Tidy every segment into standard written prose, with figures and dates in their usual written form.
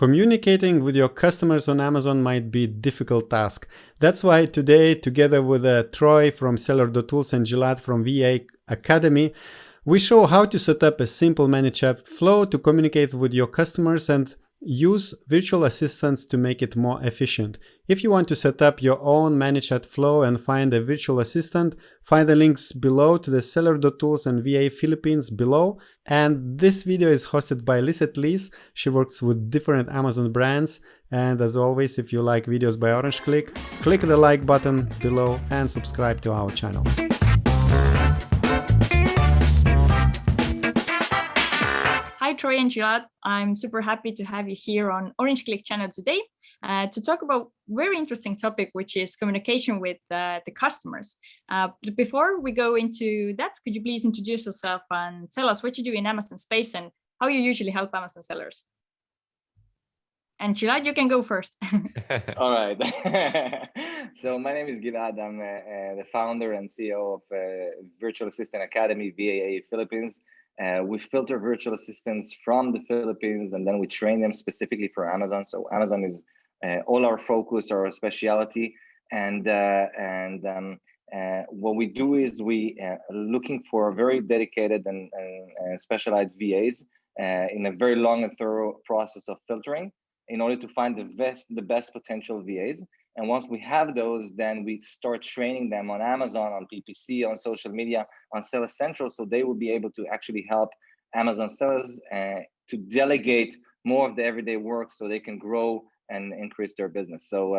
Communicating with your customers on Amazon might be a difficult task. That's why today, together with Troy from Seller.Tools and Gilad from VAA Academy, we show how to set up a simple ManyChat flow to communicate with your customers and use virtual assistants to make it more efficient. If you want to set up your own ManyChat flow and find a virtual assistant, find the links below to the Seller.Tools and VAA Philippines below. And this video is hosted by LISETT LEES. She works with different Amazon brands. And as always, if you like videos by Orange Klik, click the like button below and subscribe to our channel. Hi, Troy and Gilad. I'm super happy to have you here on Orange Klik channel today to talk about a very interesting topic, which is communication with the customers. But before we go into that, could you please introduce yourself and tell us what you do in Amazon space and how you usually help Amazon sellers? And Gilad, you can go first. All right. So my name is Gilad. I'm the founder and CEO of Virtual Assistant Academy, VAA Philippines. We filter virtual assistants from the Philippines, and then we train them specifically for Amazon. So Amazon is all our focus, our specialty. And what we do is we looking for very dedicated and specialized VAs in a very long and thorough process of filtering in order to find the best potential VAs. And once we have those, then we start training them on Amazon, on PPC, on social media, on Seller Central, so they will be able to actually help Amazon sellers to delegate more of the everyday work so they can grow and increase their business. So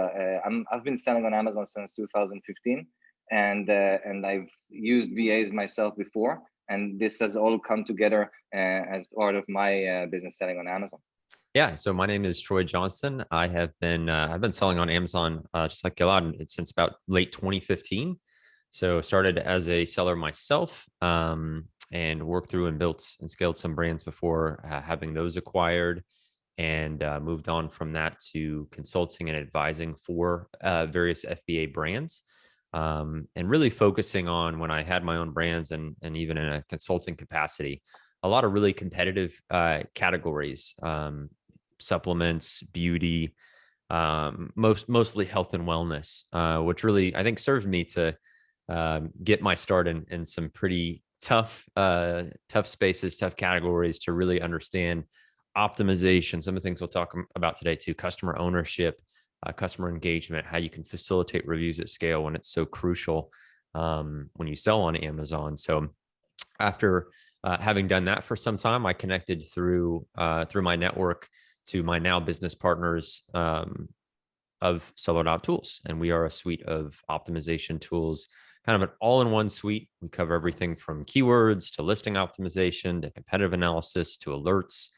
I've been selling on Amazon since 2015, and I've used VAs myself before, and this has all come together as part of my business selling on Amazon. Yeah, so my name is Troy Johnston. I've been selling on Amazon just like Gilad since about late 2015. So started as a seller myself and worked through and built and scaled some brands before having those acquired, and moved on from that to consulting and advising for various FBA brands, and really focusing on when I had my own brands and even in a consulting capacity, a lot of really competitive categories. Supplements, beauty, mostly health and wellness, which really I think served me to get my start in some pretty tough spaces, tough categories, to really understand optimization. Some of the things we'll talk about today too: customer ownership, customer engagement, how you can facilitate reviews at scale when it's so crucial when you sell on Amazon. So after having done that for some time, I connected through my network to my now business partners of Seller.Tools. And we are a suite of optimization tools, kind of an all-in-one suite. We cover everything from keywords to listing optimization to competitive analysis to alerts.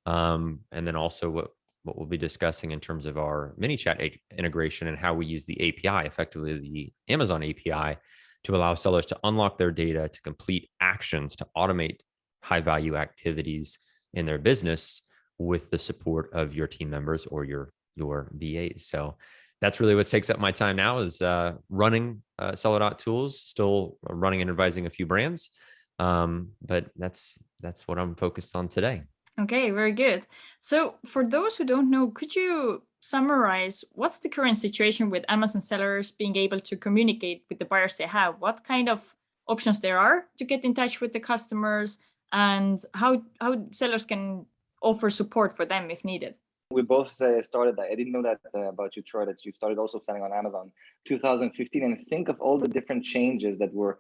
And then also what we'll be discussing in terms of our ManyChat integration and how we use the API, effectively the Amazon API, to allow sellers to unlock their data, to complete actions, to automate high-value activities in their business with the support of your team members or your VAs. So that's really what takes up my time now, is running Seller.Tools, still running and advising a few brands. But that's what I'm focused on today. Okay, very good. So for those who don't know, could you summarize what's the current situation with Amazon sellers being able to communicate with the buyers they have? What kind of options there are to get in touch with the customers, and how sellers can offer support for them if needed? We both started that. I didn't know that about you, Troy, that you started also selling on Amazon 2015. And think of all the different changes that were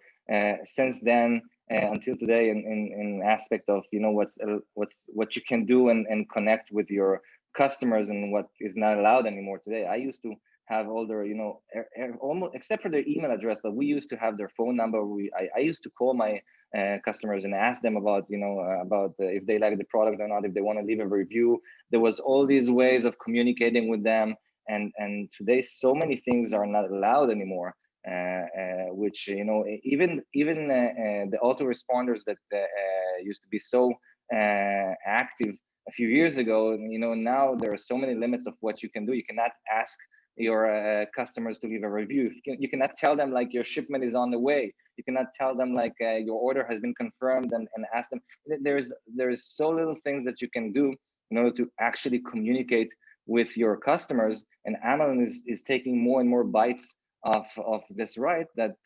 since then until today in aspect of, you know, what you can do and connect with your customers and what is not allowed anymore today. I used to have all their, you know, almost except for their email address, but we used to have their phone number. I used to call my customers and ask them about, you know, if they like the product or not, if they want to leave a review. There was all these ways of communicating with them, and today so many things are not allowed anymore. Which, you know, even the autoresponders that used to be so active a few years ago, you know, now there are so many limits of what you can do. You cannot ask your customers to leave a review. You cannot tell them like your shipment is on the way. You cannot tell them like your order has been confirmed and ask them. There's so little things that you can do in order to actually communicate with your customers. And Amazon is taking more and more bites of this right, that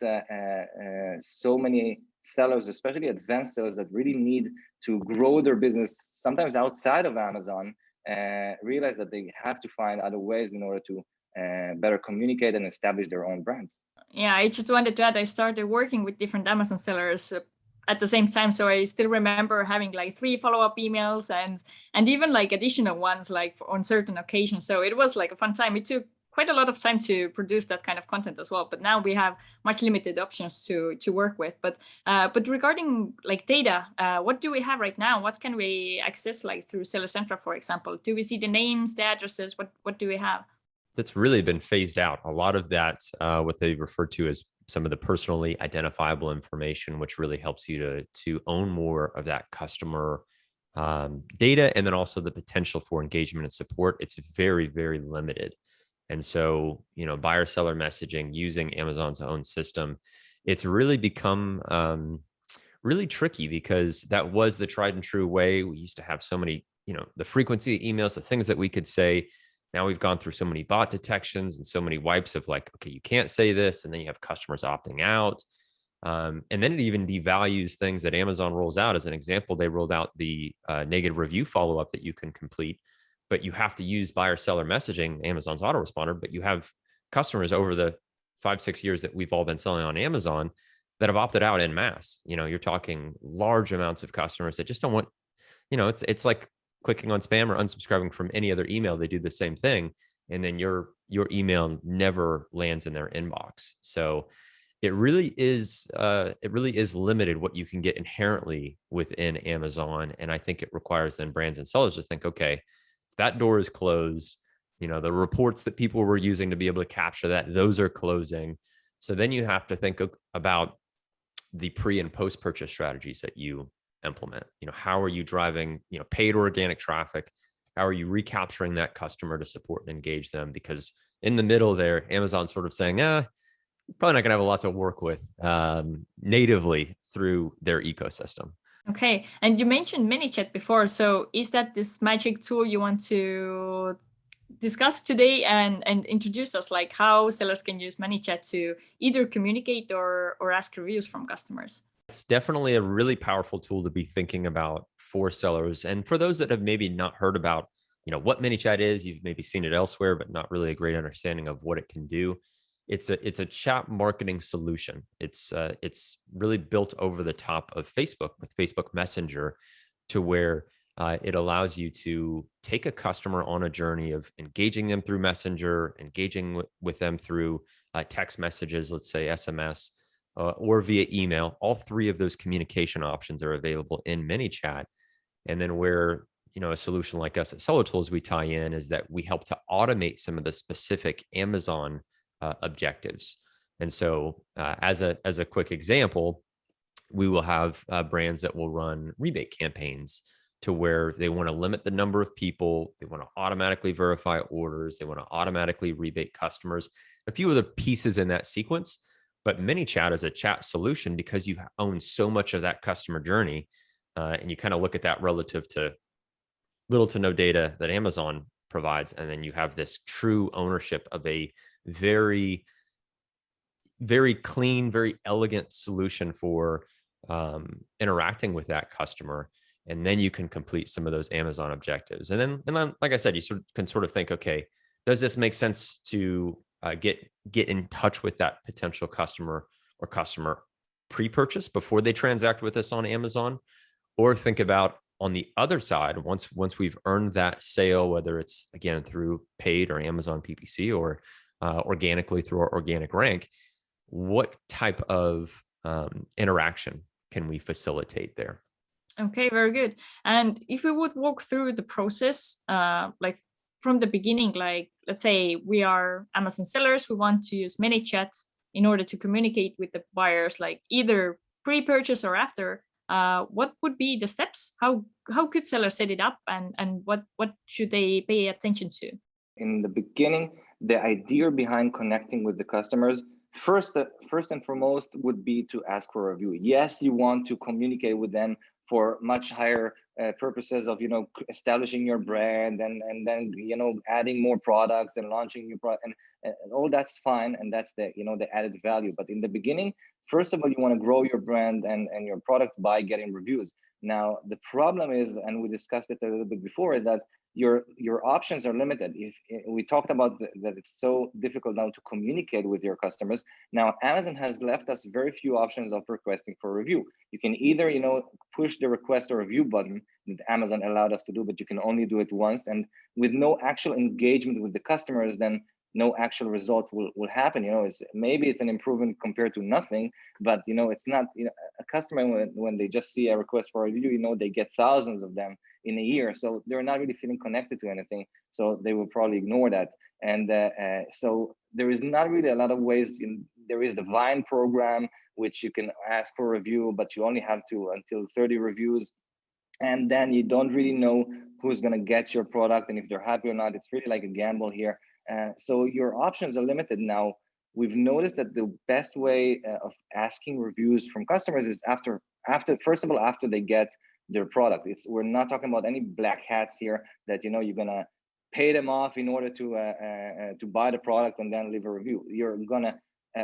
so many sellers, especially advanced sellers that really need to grow their business, sometimes outside of Amazon, realize that they have to find other ways in order to better communicate and establish their own brands. Yeah, I just wanted to add, I started working with different Amazon sellers at the same time. So I still remember having like 3 follow-up emails and even like additional ones like on certain occasions. So it was like a fun time. It took quite a lot of time to produce that kind of content as well. But now we have much limited options to work with. But regarding like data, what do we have right now? What can we access like through Seller Central, for example? Do we see the names, the addresses? What do we have? That's really been phased out. A lot of that, what they refer to as some of the personally identifiable information, which really helps you to own more of that customer data, and then also the potential for engagement and support. It's very, very limited. And so, buyer seller messaging using Amazon's own system, it's really become really tricky, because that was the tried and true way. We used to have so many, the frequency of emails, the things that we could say. Now we've gone through so many bot detections and so many wipes of like, okay, you can't say this. And then you have customers opting out. And then it even devalues things that Amazon rolls out. As an example, they rolled out the negative review follow-up that you can complete, but you have to use buyer seller messaging, Amazon's autoresponder. But you have customers over the 5-6 years that we've all been selling on Amazon that have opted out en masse. You're talking large amounts of customers that just don't want, it's like clicking on spam or unsubscribing from any other email. They do the same thing, and then your email never lands in their inbox. So it really is limited what you can get inherently within Amazon. And I think it requires then brands and sellers to think, okay, if that door is closed, the reports that people were using to be able to capture that, those are closing. So then you have to think about the pre and post purchase strategies that you implement. How are you driving, paid organic traffic? How are you recapturing that customer to support and engage them? Because in the middle there, Amazon's sort of saying, you're probably not going to have a lot to work with natively through their ecosystem. Okay. And you mentioned ManyChat before. So is that this magic tool you want to discuss today and introduce us, like how sellers can use ManyChat to either communicate or ask reviews from customers? It's definitely a really powerful tool to be thinking about for sellers. And for those that have maybe not heard about, what ManyChat is, you've maybe seen it elsewhere, but not really a great understanding of what it can do. It's a chat marketing solution. It's really built over the top of Facebook with Facebook Messenger, to where it allows you to take a customer on a journey of engaging them through Messenger, engaging with them through text messages, let's say SMS, or via email. All 3 of those communication options are available in ManyChat. And then where, a solution like us at Seller.Tools we tie in is that we help to automate some of the specific Amazon objectives. And so as a quick example, we will have brands that will run rebate campaigns to where they want to limit the number of people, they want to automatically verify orders, they want to automatically rebate customers, a few of the pieces in that sequence. But ManyChat is a chat solution because you own so much of that customer journey, and you kind of look at that relative to little to no data that Amazon provides, and then you have this true ownership of a very, very clean, very elegant solution for interacting with that customer. And then you can complete some of those Amazon objectives. And then, like I said, you can sort of think, okay, does this make sense to get in touch with that potential customer or customer pre-purchase before they transact with us on Amazon? Or think about on the other side, once we've earned that sale, whether it's again through paid or Amazon PPC or organically through our organic rank, what type of interaction can we facilitate there? Okay, very good. And if we would walk through the process, like from the beginning, like let's say we are Amazon sellers, we want to use ManyChat in order to communicate with the buyers, like either pre-purchase or after. What would be the steps? How could sellers set it up, and what should they pay attention to? In the beginning, the idea behind connecting with the customers, first and foremost, would be to ask for a review. Yes, you want to communicate with them for much higher purposes of, establishing your brand and then, adding more products and launching new products and all that's fine. And that's the, the added value. But in the beginning, first of all, you want to grow your brand and your product by getting reviews. Now, the problem is, and we discussed it a little bit before, is that your options are limited. If we talked about that it's so difficult now to communicate with your customers. Now, Amazon has left us very few options of requesting for review. You can either, push the request or review button that Amazon allowed us to do, but you can only do it once. And with no actual engagement with the customers, then no actual result will happen. Maybe it's an improvement compared to nothing, but it's not. A customer, when they just see a request for a review, they get thousands of them in a year, so they're not really feeling connected to anything, so they will probably ignore that. And so there is not really a lot of ways. There is the Vine program, which you can ask for a review, but you only have to until 30 reviews, and then you don't really know who's going to get your product and if they're happy or not. It's really like a gamble here. So your options are limited. Now, we've noticed that the best way of asking reviews from customers is after first of all, after they get their product. We're not talking about any black hats here that, you're going to pay them off in order to buy the product and then leave a review. You're going to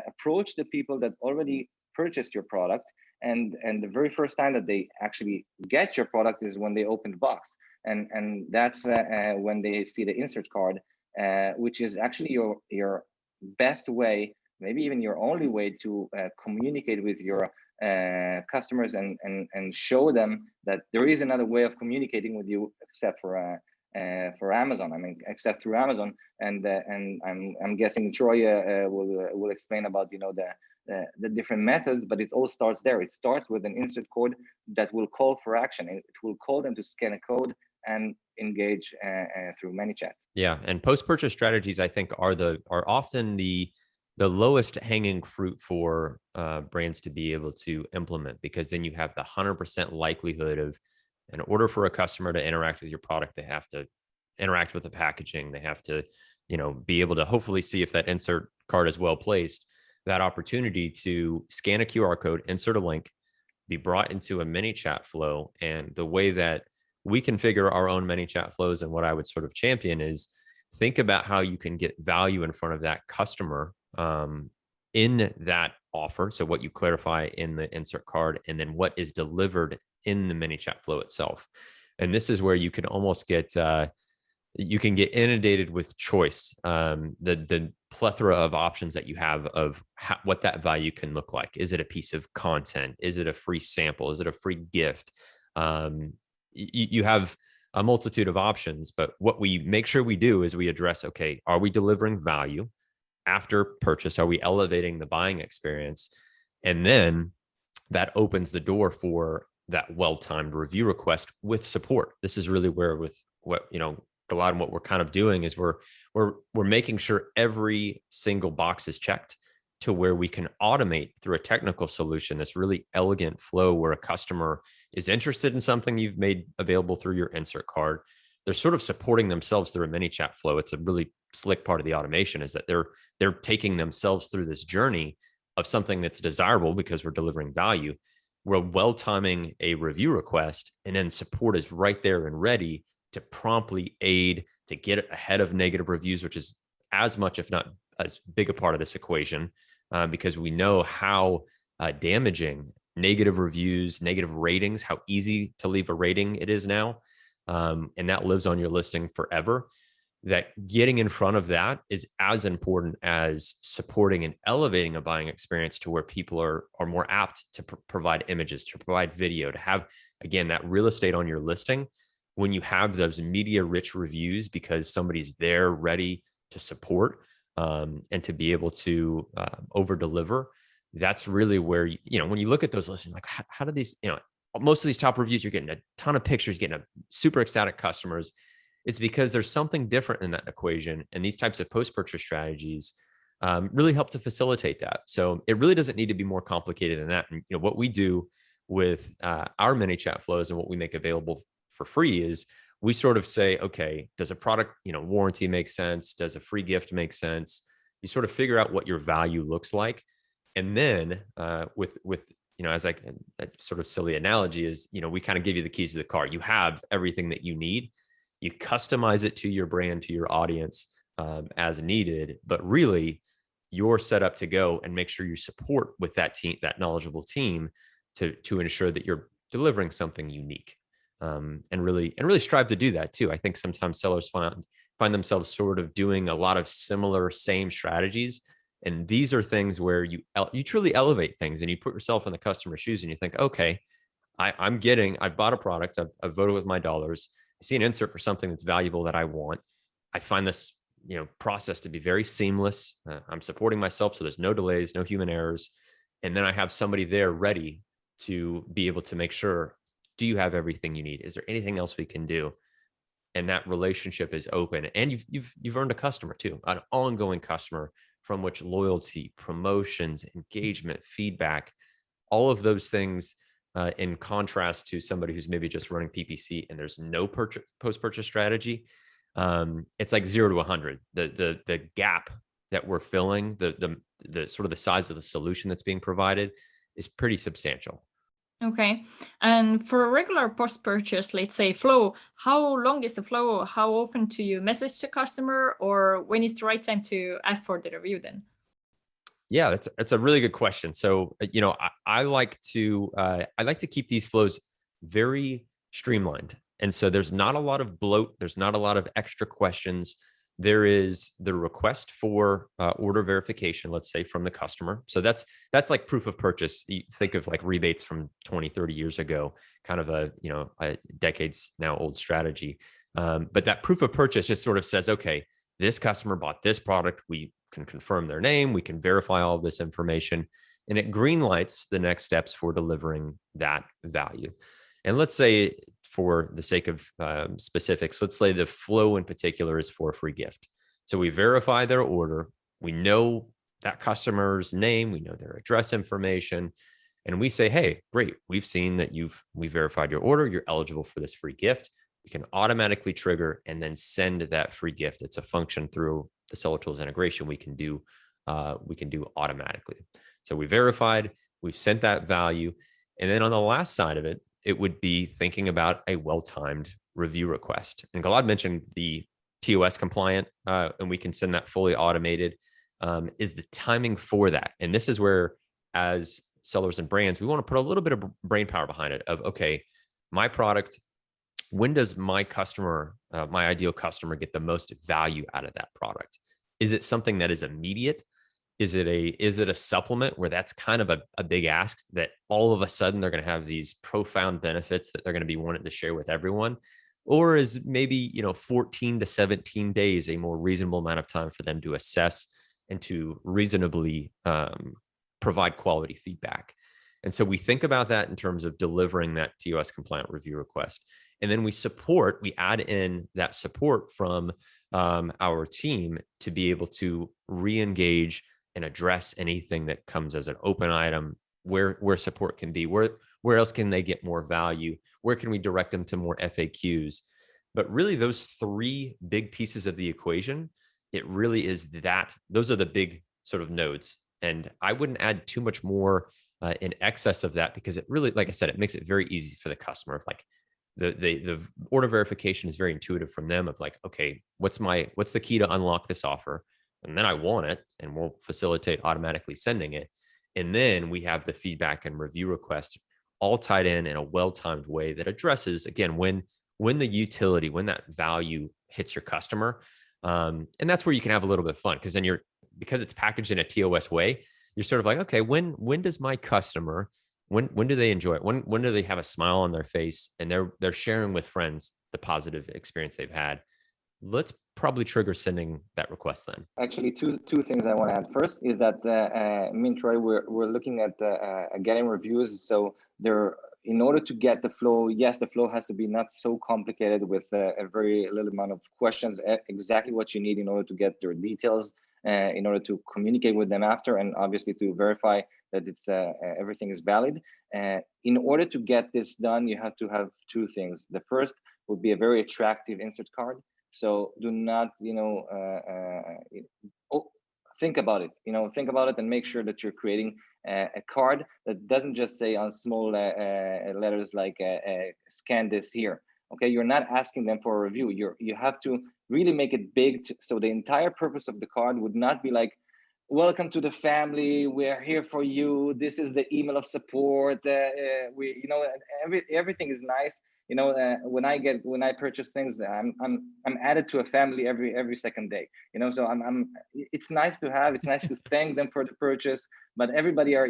approach the people that already purchased your product. And the very first time that they actually get your product is when they open the box. And that's when they see the insert card, which is actually your best way, maybe even your only way to communicate with your customers and show them that there is another way of communicating with you except for Amazon. I mean, except through Amazon. And I'm guessing Troy will explain about the different methods, but it all starts there. It starts with an insert code that will call for action. It will call them to scan a code and engage through ManyChat. Yeah, and post-purchase strategies, I think, are often the lowest hanging fruit for brands to be able to implement, because then you have the 100% likelihood of, in order for a customer to interact with your product, they have to interact with the packaging. They have to, be able to hopefully see if that insert card is well placed. That opportunity to scan a QR code, insert a link, be brought into a ManyChat flow. And the way that we configure our own ManyChat flows, and what I would sort of champion, is think about how you can get value in front of that customer in that offer. So what you clarify in the insert card, and then what is delivered in the ManyChat flow itself. And this is where you can almost get inundated with choice, the plethora of options that you have of what that value can look like. Is it a piece of content? Is it a free sample? Is it a free gift? You have a multitude of options, but what we make sure we do is we address, okay, are we delivering value after purchase? Are we elevating the buying experience? And then that opens the door for that well-timed review request with support. This is really where, with what, Gilad, and what we're kind of doing is we're making sure every single box is checked, to where we can automate through a technical solution this really elegant flow where a customer is interested in something you've made available through your insert card. They're sort of supporting themselves through a ManyChat flow. It's a really slick part of the automation, is that they're taking themselves through this journey of something that's desirable because we're delivering value. We're well-timing a review request, and then support is right there and ready to promptly aid to get it ahead of negative reviews, which is as much, if not as big a part of this equation, because we know how damaging negative reviews, negative ratings, how easy to leave a rating it is now. And that lives on your listing forever. That getting in front of that is as important as supporting and elevating a buying experience to where people are more apt to provide images, to provide video, to have, again, that real estate on your listing. When you have those media rich reviews because somebody's there ready to support and to be able to over deliver, that's really where, when you look at those listings, like how do these, most of these top reviews, you're getting a ton of pictures, getting a super ecstatic customers. It's because there's something different in that equation. And these types of post-purchase strategies really help to facilitate that. So it really doesn't need to be more complicated than that. And what we do with our ManyChat flows and what we make available for free is we sort of say, okay, does a product, warranty make sense? Does a free gift make sense? You sort of figure out what your value looks like. And then with as like a sort of silly analogy is, we kind of give you the keys to the car. You have everything that you need. You customize it to your brand, to your audience as needed, but really you're set up to go and make sure you support with that team, that knowledgeable team to ensure that you're delivering something unique. And really strive to do that too. I think sometimes sellers find themselves sort of doing a lot of similar, same strategies. And these are things where you truly elevate things and you put yourself in the customer's shoes and you think, okay, I've bought a product, I've voted with my dollars. I see an insert for something that's valuable that I want. I find this, process to be very seamless. I'm supporting myself, so there's no delays, no human errors. And then I have somebody there ready to be able to make sure, do you have everything you need? Is there anything else we can do? And that relationship is open, and you've earned a customer too, an ongoing customer from which loyalty, promotions, engagement, feedback, all of those things, in contrast to somebody who's maybe just running PPC and there's no post-purchase strategy. It's like 0 to 100. The gap that we're filling, the sort of the size of the solution that's being provided is pretty substantial. Okay. And for a regular post-purchase, let's say flow, how long is the flow? How often do you message the customer, or when is the right time to ask for the review then? Yeah, that's a really good question. So, I like to keep these flows very streamlined. And so there's not a lot of bloat. There's not a lot of extra questions. There is the request for order verification, let's say, from the customer. So that's like proof of purchase. You think of like rebates from 20, 30 years ago, kind of a decades now old strategy. But that proof of purchase just sort of says, okay, this customer bought this product. We can confirm their name. We can verify all of this information, and it greenlights the next steps for delivering that value. And let's say, for the sake of specifics, let's say the flow in particular is for a free gift. So we verify their order. We know that customer's name. We know their address information. And we say, hey, great, we've seen that we verified your order. You're eligible for this free gift. We can automatically trigger and then send that free gift. It's a function through the Seller.Tools integration we can do automatically. So we verified, we've sent that value. And then on the last side of it, it would be thinking about a well-timed review request. And Gilad mentioned the TOS compliant, and we can send that fully automated, is the timing for that. And this is where, as sellers and brands, we want to put a little bit of brain power behind it of, okay, my product, when does my customer, my ideal customer, get the most value out of that product? Is it something that is immediate? Is it a supplement where that's kind of a big ask that all of a sudden they're going to have these profound benefits that they're going to be wanting to share with everyone? Or is maybe 14 to 17 days a more reasonable amount of time for them to assess and to reasonably provide quality feedback? And so we think about that in terms of delivering that TOS compliant review request. And then we add in that support from our team to be able to re-engage and address anything that comes as an open item, where support can be, where else can they get more value, where can we direct them to more FAQs. But really, those three big pieces of the equation, it really is those are the big sort of nodes. And I wouldn't add too much more in excess of that, because it really, like I said, it makes it very easy for the customer. Like the order verification is very intuitive from them of like, okay, what's the key to unlock this offer? And then I want it, and we'll facilitate automatically sending it. And then we have the feedback and review request all tied in a well-timed way that addresses, again, when the utility, when that value hits your customer. And that's where you can have a little bit of fun, because then because it's packaged in a TOS way, you're sort of like, okay, when does my customer, when do they enjoy it? When do they have a smile on their face and they're sharing with friends the positive experience they've had? Let's probably trigger sending that request then. Actually, two things I want to add. First is that me and Troy, we're looking at getting reviews. So in order to get the flow, yes, the flow has to be not so complicated with a very little amount of questions, exactly what you need in order to get their details, in order to communicate with them after, and obviously to verify that it's everything is valid. In order to get this done, you have to have two things. The first would be a very attractive insert card. So do not, think about it. Think about it and make sure that you're creating a card that doesn't just say on small letters like scan this here. Okay, you're not asking them for a review. You have to really make it big. So the entire purpose of the card would not be like, welcome to the family, we're here for you, this is the email of support, everything is nice. When I purchase things, I'm added to a family every second day. So it's nice to have, it's nice to thank them for the purchase, but everybody are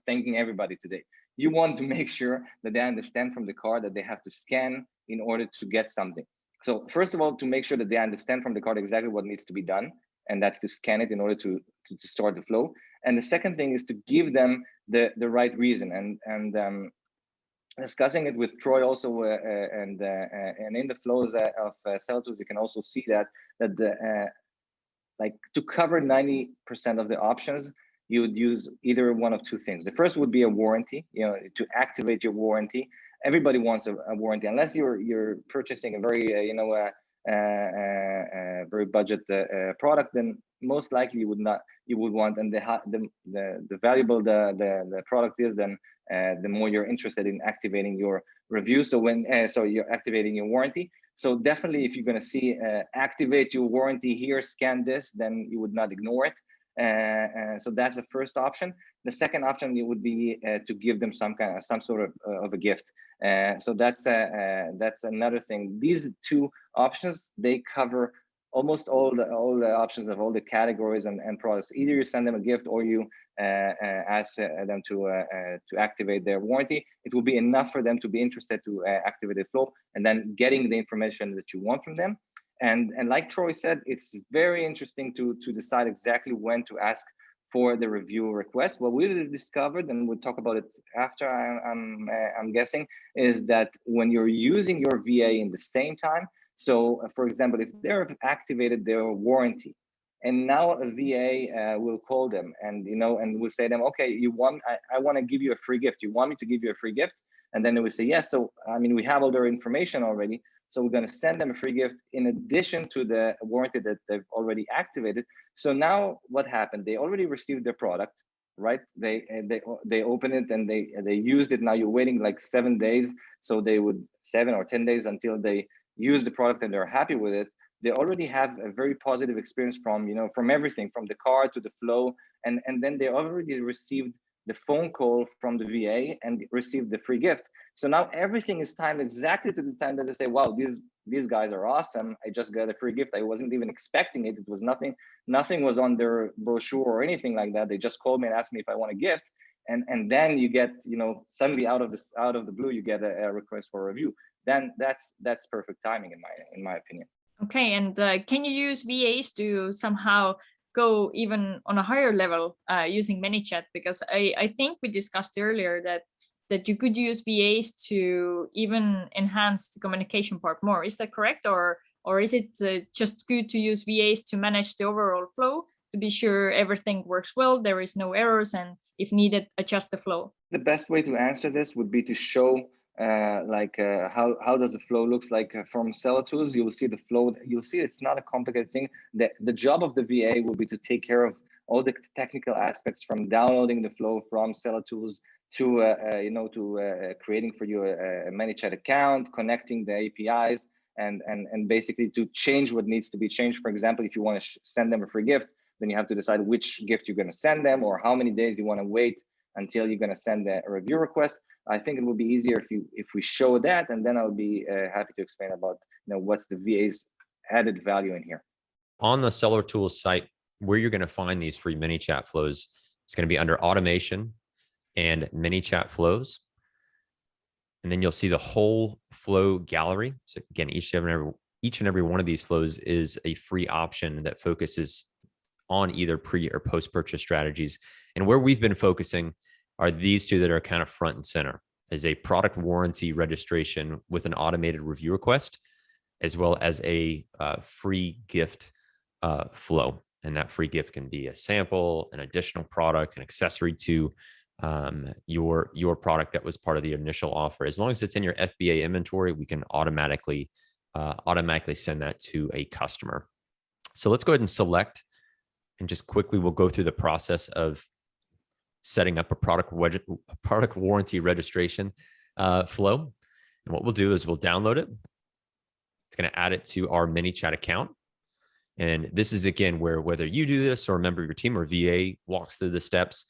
thanking everybody today. You want to make sure that they understand from the card that they have to scan in order to get something. So first of all, to make sure that they understand from the card exactly what needs to be done, and that's to scan it in order to start the flow. And the second thing is to give them the right reason. And discussing it with Troy also, and in the flows of Seller.Tools, you can also see that like to cover 90% of the options, you would use either one of two things. The first would be a warranty, to activate your warranty. Everybody wants a warranty, unless you're purchasing a very very budget product, then most likely you would want, and the valuable the product is, then the more you're interested in activating your review. So so you're activating your warranty. So definitely, if you're going to see activate your warranty here, scan this, then you would not ignore it. So that's the first option. The second option would be to give them some sort of a gift. So that's another thing. These two options, they cover almost all the options of all the categories and products. Either you send them a gift or you ask them to activate their warranty. It will be enough for them to be interested to activate the flow, and then getting the information that you want from them. And like Troy said, it's very interesting to decide exactly when to ask for the review request. What we discovered, and we'll talk about it after, I'm guessing, is that when you're using your VA in the same time. So, for example, if they've activated their warranty, and now a VA will call them, and and will say to them, okay, I want to give you a free gift. You want me to give you a free gift? And then they will say yes. So we have all their information already. So we're going to send them a free gift in addition to the warranty that they've already activated. So now what happened? They already received their product, right? They open it and they used it. Now you're waiting like 7 days. So they would 7 or 10 days until they use the product and they're happy with it. They already have a very positive experience from everything, from the car to the flow, and then they already received the phone call from the VA and received the free gift. So now everything is timed exactly to the time that they say, wow, these guys are awesome. I just got a free gift. I wasn't even expecting it. It was nothing was on their brochure or anything like that. They just called me and asked me if I want a gift. And then you get, suddenly out of the blue, you get a request for a review. Then that's perfect timing in my opinion. Okay, and can you use VAs to somehow go even on a higher level using ManyChat? Because I think we discussed earlier that you could use VAs to even enhance the communication part more. Is that correct? Or is it just good to use VAs to manage the overall flow, to be sure everything works well, there is no errors, and if needed, adjust the flow? The best way to answer this would be to show how does the flow looks like from Seller.Tools. You will see the flow. You'll see it's not a complicated thing. The job of the VA will be to take care of all the technical aspects, from downloading the flow from Seller.Tools to creating for you a ManyChat account, connecting the APIs, and basically to change what needs to be changed. For example, if you want to send them a free gift, then you have to decide which gift you're going to send them, or how many days you want to wait until you're going to send a review request. I think it would be easier if we show that, and then I'll be happy to explain about what's the VA's added value in here. On the Seller.Tools site, where you're going to find these free ManyChat flows, it's going to be under automation and ManyChat flows. And then you'll see the whole flow gallery. So again, each and every one of these flows is a free option that focuses on either pre or post-purchase strategies. And where we've been focusing are these two that are kind of front and center, as a product warranty registration with an automated review request, as well as a free gift flow. And that free gift can be a sample, an additional product, an accessory to your product that was part of the initial offer. As long as it's in your FBA inventory, we can automatically send that to a customer. So let's go ahead and select And just quickly, we'll go through the process of setting up a product warranty registration flow. And what we'll do is we'll download it. It's going to add it to our ManyChat account. And this is, again, where whether you do this or a member of your team or VA walks through the steps,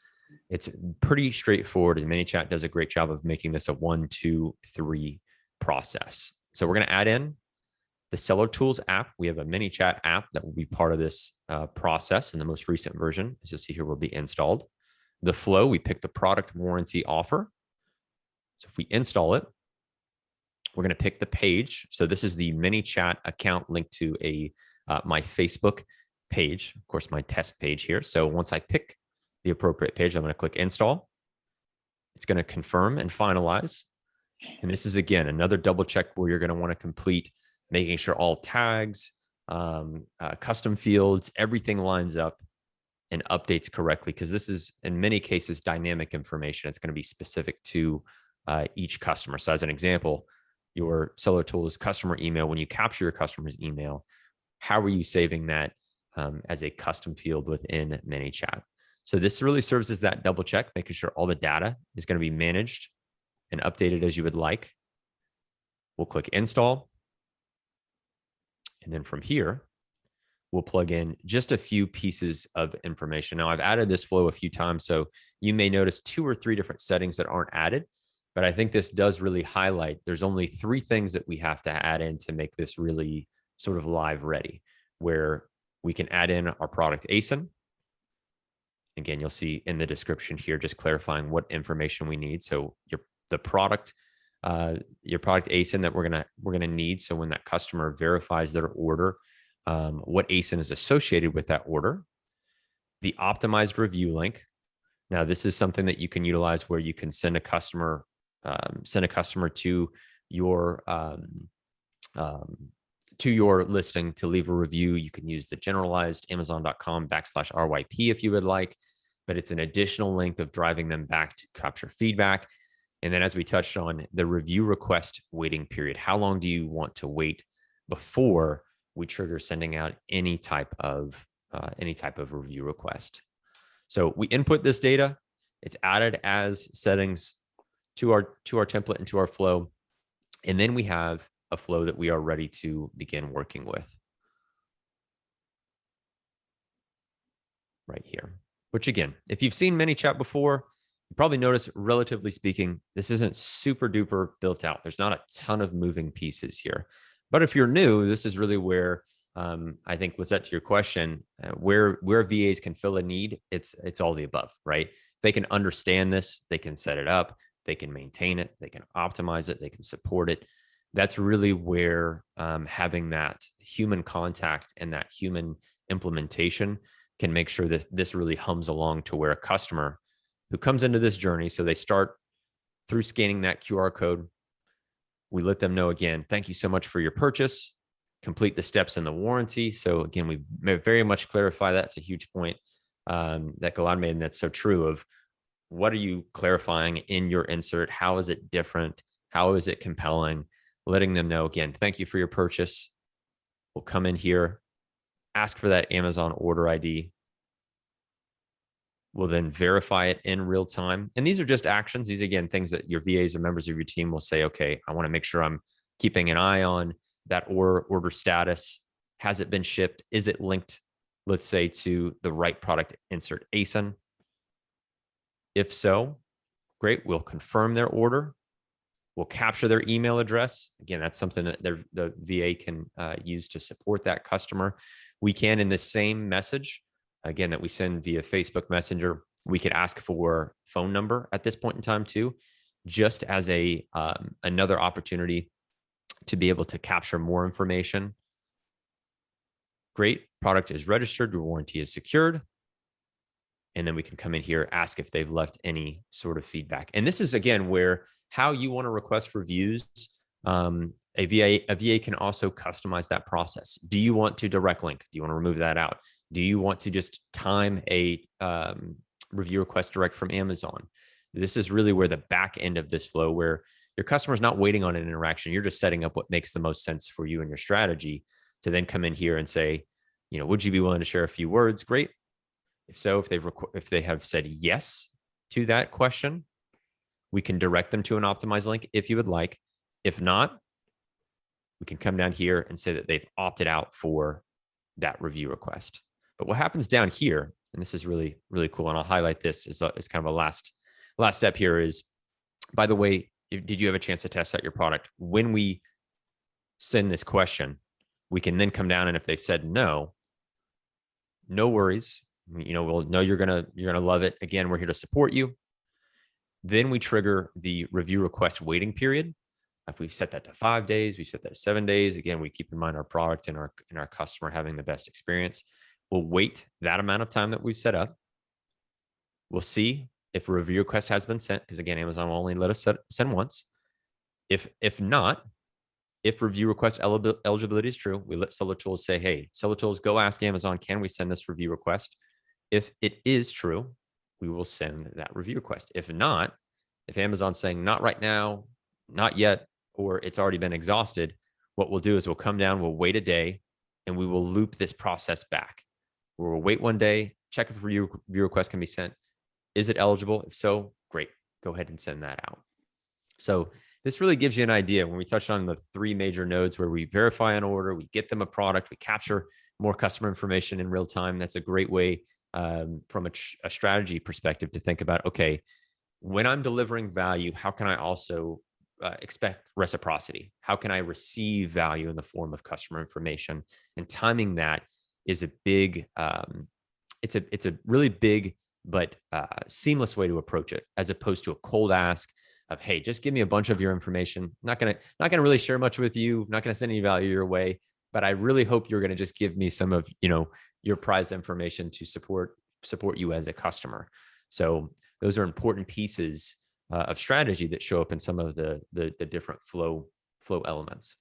it's pretty straightforward. And ManyChat does a great job of making this a 1, 2, 3 process. So we're going to add in the Seller.Tools app. We have a ManyChat app that will be part of this process in the most recent version. As you'll see here, will be installed. The flow, we pick the product warranty offer. So if we install it, we're going to pick the page. So this is the ManyChat account linked to my Facebook page, of course, my test page here. So once I pick the appropriate page, I'm going to click install. It's going to confirm and finalize. And this is, again, another double check where you're going to want to complete, making sure all tags, custom fields, everything lines up and updates correctly, because this is, in many cases, dynamic information. It's going to be specific to each customer. So as an example, your Seller.Tools customer email, when you capture your customer's email, how are you saving that as a custom field within ManyChat? So this really serves as that double check, making sure all the data is going to be managed and updated as you would like. We'll click install. And then from here, we'll plug in just a few pieces of information. Now, I've added this flow a few times, so you may notice 2 or 3 different settings that aren't added, but I think this does really highlight there's only 3 things that we have to add in to make this really sort of live ready, where we can add in our product ASIN. Again, you'll see in the description here, just clarifying what information we need. So your product ASIN that we're gonna need. So when that customer verifies their order, what ASIN is associated with that order, the optimized review link. Now, this is something that you can utilize where you can send a customer to your listing to leave a review. You can use the generalized Amazon.com/RYP if you would like, but it's an additional link of driving them back to capture feedback. And then, as we touched on, the review request waiting period. How long do you want to wait before we trigger sending out any type of review request? So we input this data. It's added as settings to our template and to our flow, and then we have a flow that we are ready to begin working with right here. Which, again, if you've seen ManyChat before, you probably notice, relatively speaking, this isn't super duper built out. There's not a ton of moving pieces here. But if you're new, this is really where I think, Lisette, to your question, where VAs can fill a need, it's all the above, right? They can understand this, they can set it up, they can maintain it, they can optimize it, they can support it. That's really where having that human contact and that human implementation can make sure that this really hums along to where a customer who comes into this journey, so they start through scanning that QR code. We let them know, again, thank you so much for your purchase, complete the steps in the warranty. So again, we very much clarify that. It's a huge point that Gilad made, and that's so true of what are you clarifying in your insert? How is it different? How is it compelling? Letting them know, again, thank you for your purchase. We'll come in here, ask for that Amazon order ID. We'll then verify it in real time. And these are just actions. These, again, things that your VAs or members of your team will say, okay, I want to make sure I'm keeping an eye on that order status. Has it been shipped? Is it linked, let's say, to the right product insert ASIN? If so, great. We'll confirm their order. We'll capture their email address. Again, that's something that the VA can use to support that customer. We can, in the same message, again, that we send via Facebook Messenger, we could ask for phone number at this point in time too, just as another opportunity to be able to capture more information. Great, product is registered, your warranty is secured. And then we can come in here, ask if they've left any sort of feedback. And this is, again, where how you want to request reviews. A VA can also customize that process. Do you want to direct link? Do you want to remove that out? Do you want to just time a review request direct from Amazon? This is really where the back end of this flow, where your customer is not waiting on an interaction. You're just setting up what makes the most sense for you and your strategy to then come in here and say, would you be willing to share a few words? Great. If so, if they have said yes to that question, we can direct them to an optimized link if you would like. If not, we can come down here and say that they've opted out for that review request. But what happens down here, and this is really, really cool, and I'll highlight this as kind of a last step here is, by the way, did you have a chance to test out your product? When we send this question, we can then come down, and if they've said no worries. We'll know you're gonna love it. Again, we're here to support you. Then we trigger the review request waiting period. If we've set that to 5 days, we set that to 7 days. Again, we keep in mind our product and our customer having the best experience. We'll wait that amount of time that we've set up. We'll see if a review request has been sent, because again, Amazon will only let us send once. If not, if review request eligibility is true, we let Seller.Tools say, hey, Seller.Tools, go ask Amazon, can we send this review request? If it is true, we will send that review request. If not, if Amazon's saying not right now, not yet, or it's already been exhausted, what we'll do is we'll come down, we'll wait a day, and we will loop this process back. We'll wait 1 day, check if a review request can be sent. Is it eligible? If so, great. Go ahead and send that out. So this really gives you an idea when we touched on the 3 major nodes where we verify an order, we get them a product, we capture more customer information in real time. That's a great way from a strategy perspective to think about, okay, when I'm delivering value, how can I also expect reciprocity? How can I receive value in the form of customer information? And timing that is a big, it's a really big but seamless way to approach it, as opposed to a cold ask of, hey, just give me a bunch of your information. Not gonna really share much with you. Not gonna send any value your way, but I really hope you're gonna just give me some of your prized information to support you as a customer. So those are important pieces of strategy that show up in some of the different flow elements.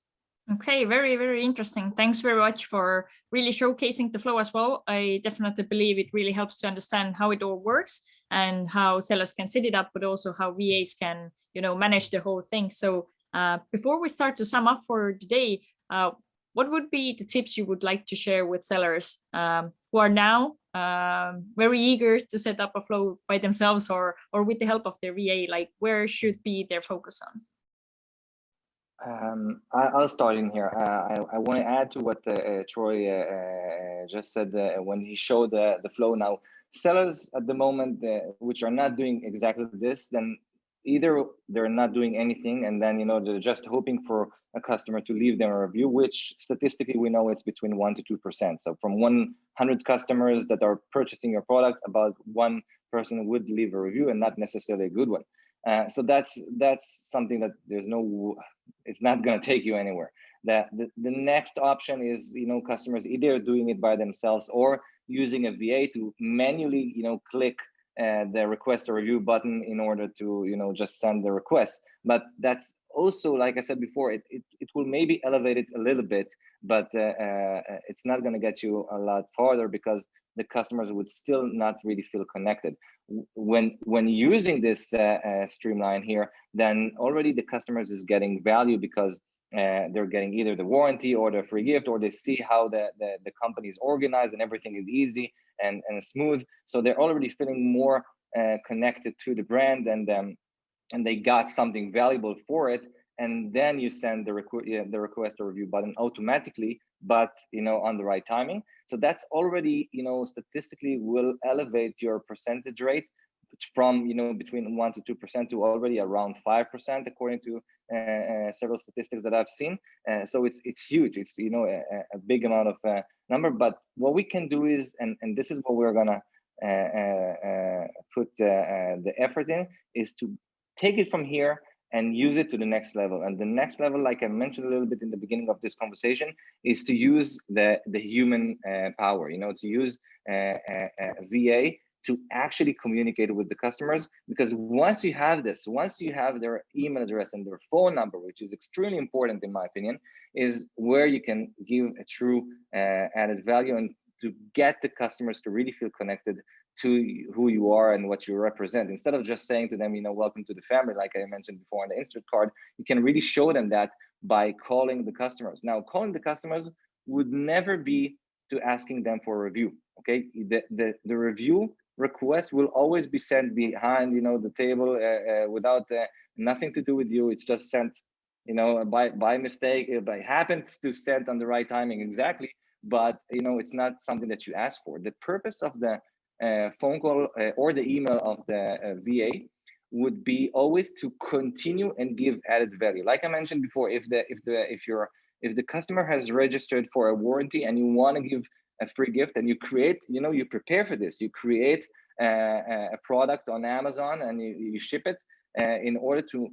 Okay, very, very interesting. Thanks very much for really showcasing the flow as well. I definitely believe it really helps to understand how it all works and how sellers can set it up, but also how VAs can, manage the whole thing. So before we start to sum up for today, what would be the tips you would like to share with sellers who are now very eager to set up a flow by themselves or with the help of their VA? Like, where should be their focus on? I'll start in here. I want to add to what Troy just said when he showed the flow. Now, sellers at the moment, which are not doing exactly this, then either they're not doing anything, and then they're just hoping for a customer to leave them a review, which statistically we know it's between 1% to 2%. So from 100 customers that are purchasing your product, about 1 person would leave a review, and not necessarily a good one. So that's something that it's not going to take you anywhere. The next option is customers either doing it by themselves or using a VA to manually click the request a review button in order to just send the request. But that's also, like I said before, it will maybe elevate it a little bit, but it's not going to get you a lot farther, because the customers would still not really feel connected. When using this streamline here, then already the customers is getting value, because they're getting either the warranty or the free gift, or they see how the company is organized and everything is easy and smooth. So they're already feeling more connected to the brand, and they got something valuable for it. And then you send the request or review button automatically, but on the right timing. So that's already statistically will elevate your percentage rate from between 1% to 2% to already around 5%, according to several statistics that I've seen. So it's huge. It's a big amount of number. But what we can do is, and this is what we're gonna put the effort in, is to take it from here and use it to the next level. And the next level, like I mentioned a little bit in the beginning of this conversation, is to use the human power, to use VA to actually communicate with the customers. Because once you have this, once you have their email address and their phone number, which is extremely important in my opinion, is where you can give a true added value, and to get the customers to really feel connected to who you are and what you represent. Instead of just saying to them, welcome to the family, like I mentioned before on the insert card, you can really show them that by calling the customers. Now, calling the customers would never be to asking them for a review. Okay, the review request will always be sent behind, you know, the table without nothing to do with you. It's just sent, you know, by mistake. It happens to send on the right timing exactly, but you know, it's not something that you ask for. The purpose of the phone call or the email of the VA would be always to continue and give added value. Like I mentioned before, if the customer has registered for a warranty and you want to give a free gift, and you create, you know, you prepare for this, you create a product on Amazon and you ship it in order to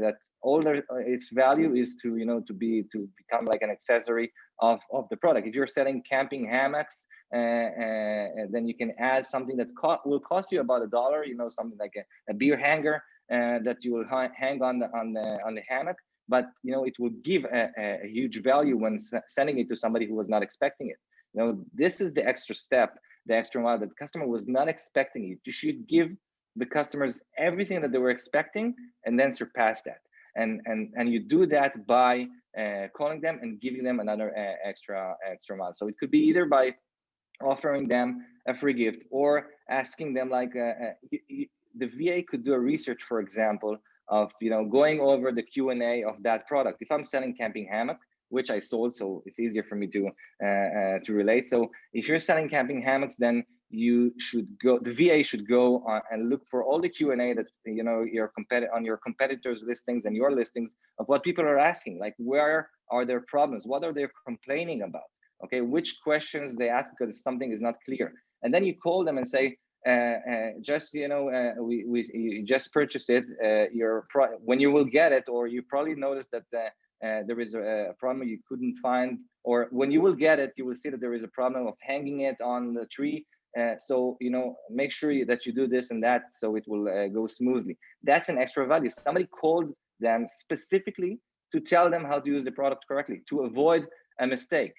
that all its value is to, you know, to become like an accessory of the product. If you're selling camping hammocks, then you can add something that will cost you about $1, you know, something like a beer hanger that you will hang on the hammock, but you know, it will give a huge value when sending it to somebody who was not expecting it. You know, this is the extra step, the extra mile that the customer was not expecting. You should give the customers everything that they were expecting and then surpass that. And you do that by calling them and giving them another extra mile. So it could be either by offering them a free gift or asking them, like the VA could do a research, for example, of, you know, going over the Q&A of that product. If I'm selling camping hammock, which I sold, so it's easier for me to relate. So if you're selling camping hammocks, then you should go, the VA should go and look for all the Q&A that, you know, on your competitors' listings and your listings of what people are asking, like where are their problems, what are they complaining about, okay, which questions they ask because something is not clear, and then you call them and say, just, you know, you just purchased it, when you will get it, or you probably noticed that there is a problem you couldn't find, or when you will get it, you will see that there is a problem of hanging it on the tree. So, you know, make sure that you do this and that so it will go smoothly. That's an extra value. Somebody called them specifically to tell them how to use the product correctly, to avoid a mistake.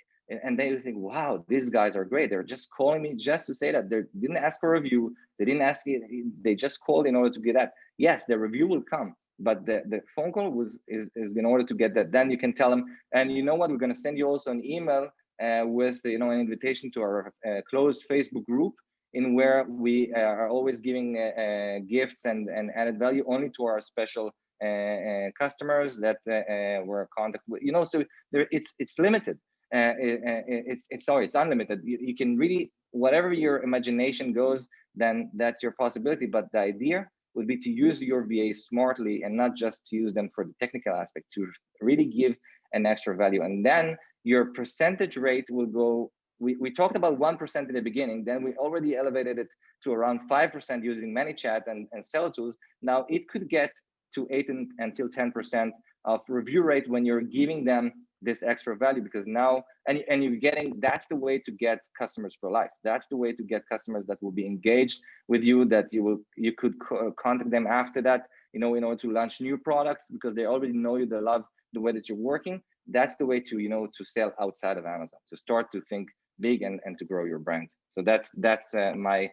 And they think, wow, these guys are great. They're just calling me just to say that. They didn't ask for a review. They didn't ask it. They just called in order to get that. Yes, the review will come, but the phone call is in order to get that. Then you can tell them, and you know what, we're going to send you also an email with, you know, an invitation to our closed Facebook group, in where we are always giving gifts and added value only to our special customers that were contact with, you know. So there, it's limited. It's unlimited. You can really, whatever your imagination goes, then that's your possibility. But the idea would be to use your VA smartly and not just to use them for the technical aspect, to really give an extra value. And then your percentage rate will go, we talked about 1% in the beginning, then we already elevated it to around 5% using ManyChat and Seller.Tools. Now it could get to 8 until 10% of review rate when you're giving them this extra value, because now, and you're getting, that's the way to get customers for life. That's the way to get customers that will be engaged with you, that you could contact them after that, you know, in order to launch new products, because they already know you, they love the way that you're working. That's the way to, you know, to sell outside of Amazon, to start to think big and to grow your brand. So that's my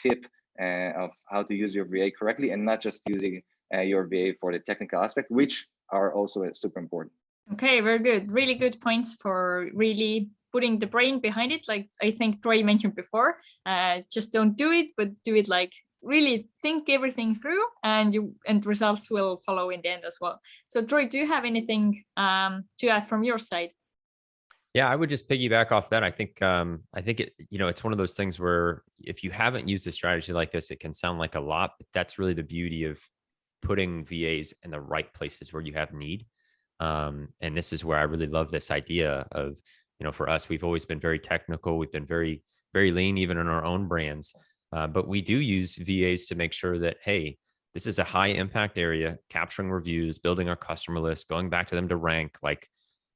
tip of how to use your VA correctly, and not just using your VA for the technical aspect, which are also super important. Okay, very good. Really good points for really putting the brain behind it. Like I think Troy mentioned before, just don't do it, but do it like really think everything through, and results will follow in the end as well. So Troy, do you have anything to add from your side? Yeah, I would just piggyback off that. I think it, you know, it's one of those things where if you haven't used a strategy like this, it can sound like a lot, but that's really the beauty of putting VAs in the right places where you have need. And this is where I really love this idea of, you know, for us, we've always been very technical. We've been very, very lean, even in our own brands. But we do use VAs to make sure that, hey, this is a high impact area, capturing reviews, building our customer list, going back to them to rank. Like,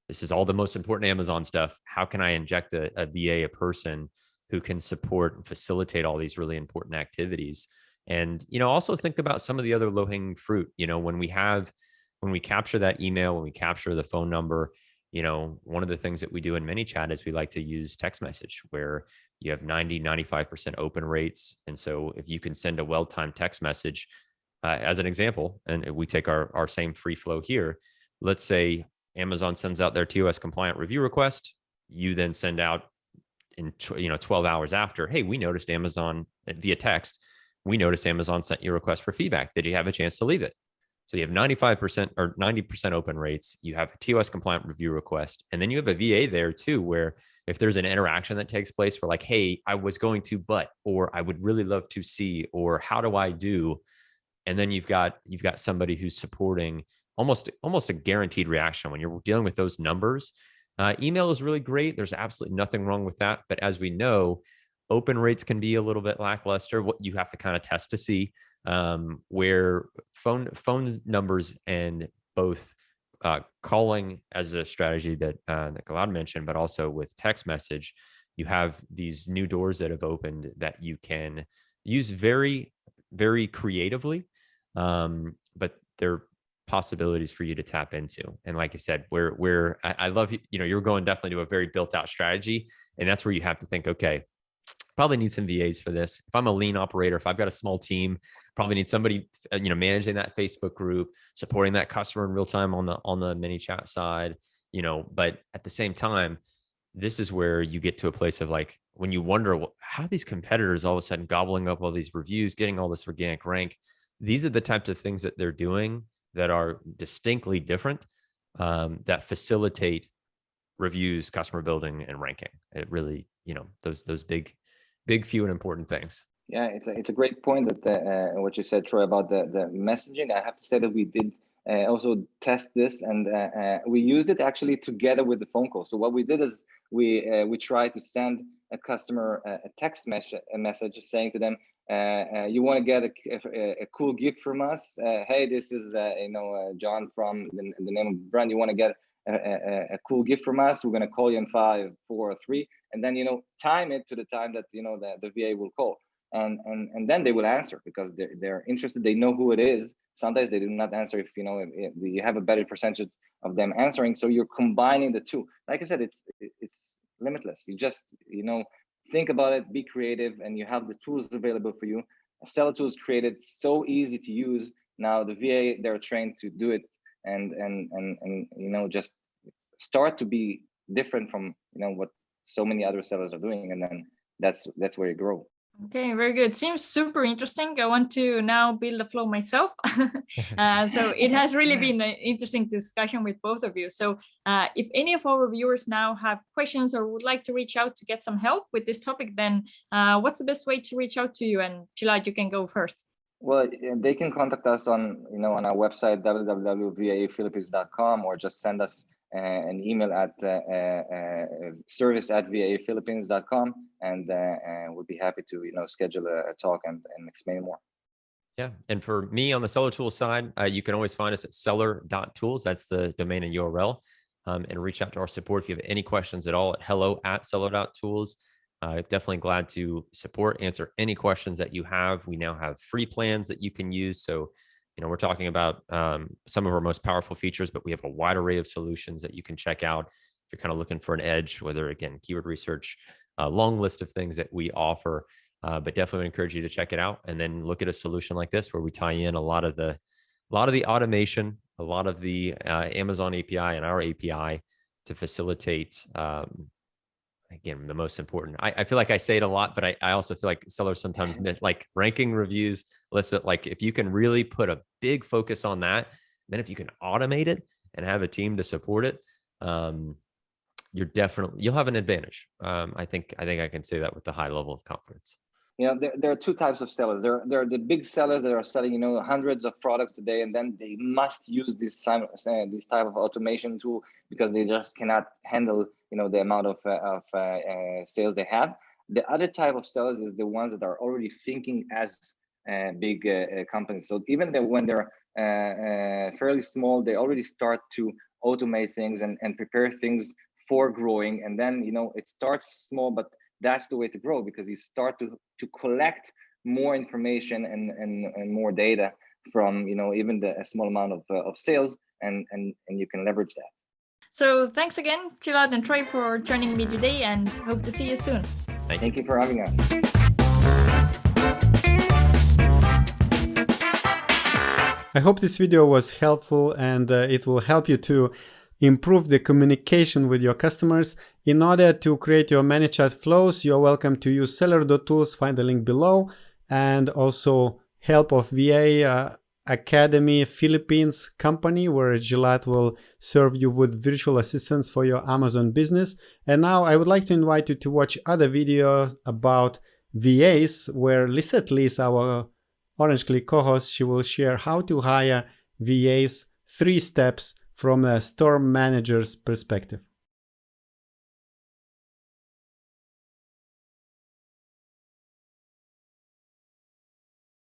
this is all the most important Amazon stuff. How can I inject a VA, a person who can support and facilitate all these really important activities? And, you know, also think about some of the other low-hanging fruit. You know, when we capture that email, when we capture the phone number, you know, one of the things that we do in ManyChat is we like to use text message, where you have 90-95% open rates. And so if you can send a well-timed text message, as an example, and we take our same free flow here, let's say Amazon sends out their TOS compliant review request, you then send out 12 hours after, hey, we noticed Amazon via text, we noticed Amazon sent you a request for feedback. Did you have a chance to leave it? So you have 95% or 90% open rates. You have a TOS compliant review request. And then you have a VA there too, where if there's an interaction that takes place where like, hey, I was going to, or I would really love to see, or how do I do? And then you've got somebody who's supporting almost a guaranteed reaction when you're dealing with those numbers. Email is really great. There's absolutely nothing wrong with that. But as we know, open rates can be a little bit lackluster. What you have to kind of test to see where phone numbers and both calling as a strategy that Gilad mentioned, but also with text message, you have these new doors that have opened that you can use very, very creatively, but they're possibilities for you to tap into. And like I said, I love, you're going definitely to a very built out strategy. And that's where you have to think, okay, probably need some VAs for this. If I'm a lean operator, if I've got a small team, probably need somebody, managing that Facebook group, supporting that customer in real time on the ManyChat side, but at the same time, this is where you get to a place of like, when you wonder how these competitors all of a sudden gobbling up all these reviews, getting all this organic rank. These are the types of things that they're doing that are distinctly different, that facilitate reviews, customer building, and ranking. It really, those big, few and important things. Yeah, it's a great point that what you said, Troy, about the messaging. I have to say that we did also test this, and we used it actually together with the phone call. So what we did is we tried to send a customer a text message saying to them, you want to get a cool gift from us? Hey, this is John from the name of the brand. You want to get a cool gift from us? We're going to call you in 5, 4, or 3, and then time it to the time that the VA will call, and then they will answer because they're interested. They know who it is. Sometimes they do not answer if you have a better percentage of them answering. So you're combining the two. Like I said, it's limitless. You just think about it, be creative, and you have the tools available for you. Seller.Tools created so easy to use. Now the VA, they're trained to do it, and just start to be different from what so many other sellers are doing, and then that's where you grow. Okay, very good. Seems super interesting. I want to now build a flow myself. So it has really been an interesting discussion with both of you. So if any of our viewers now have questions or would like to reach out to get some help with this topic, then what's the best way to reach out to you? And Gilad, you can go first. Well, they can contact us on on our website www.vaaphilippines.com, or just send us an email at service@vaaphilippines.com, and we'll be happy to schedule a talk and explain more. Yeah, and for me on the Seller.Tools side, you can always find us at Seller.Tools. That's the domain and URL, and reach out to our support if you have any questions at all at hello@Seller.Tools. Definitely glad to answer any questions that you have. We now have free plans that you can use. So, we're talking about some of our most powerful features, but we have a wide array of solutions that you can check out if you're kind of looking for an edge, whether again, keyword research, a long list of things that we offer, but definitely would encourage you to check it out and then look at a solution like this where we tie in a lot of the automation, a lot of the Amazon API and our API to facilitate again, the most important. I feel like I say it a lot, but I also feel like sellers sometimes miss, like ranking reviews, like if you can really put a big focus on that, then if you can automate it and have a team to support it, you'll have an advantage. I think I can say that with a high level of confidence. There are two types of sellers. There are the big sellers that are selling, hundreds of products today, and then they must use this type of automation tool because they just cannot handle, the amount of sales they have. The other type of sellers is the ones that are already thinking as big companies. So even when they're fairly small, they already start to automate things and prepare things for growing. And then, it starts small, but that's the way to grow, because you start to collect more information and more data from even a small amount of sales, and you can leverage that. So thanks again, Gilad and Troy, for joining me today, and hope to see you soon. Thank you for having us. I hope this video was helpful, and it will help you to improve the communication with your customers. In order to create your ManyChat flows, you're welcome to use Seller.Tools, find the link below, and also help of VA Academy Philippines company, where Gilad will serve you with virtual assistants for your Amazon business. And now I would like to invite you to watch other videos about VAs, where LISETT LEES, our Orange Klik co-host, she will share how to hire VAs, 3 steps from a store manager's perspective.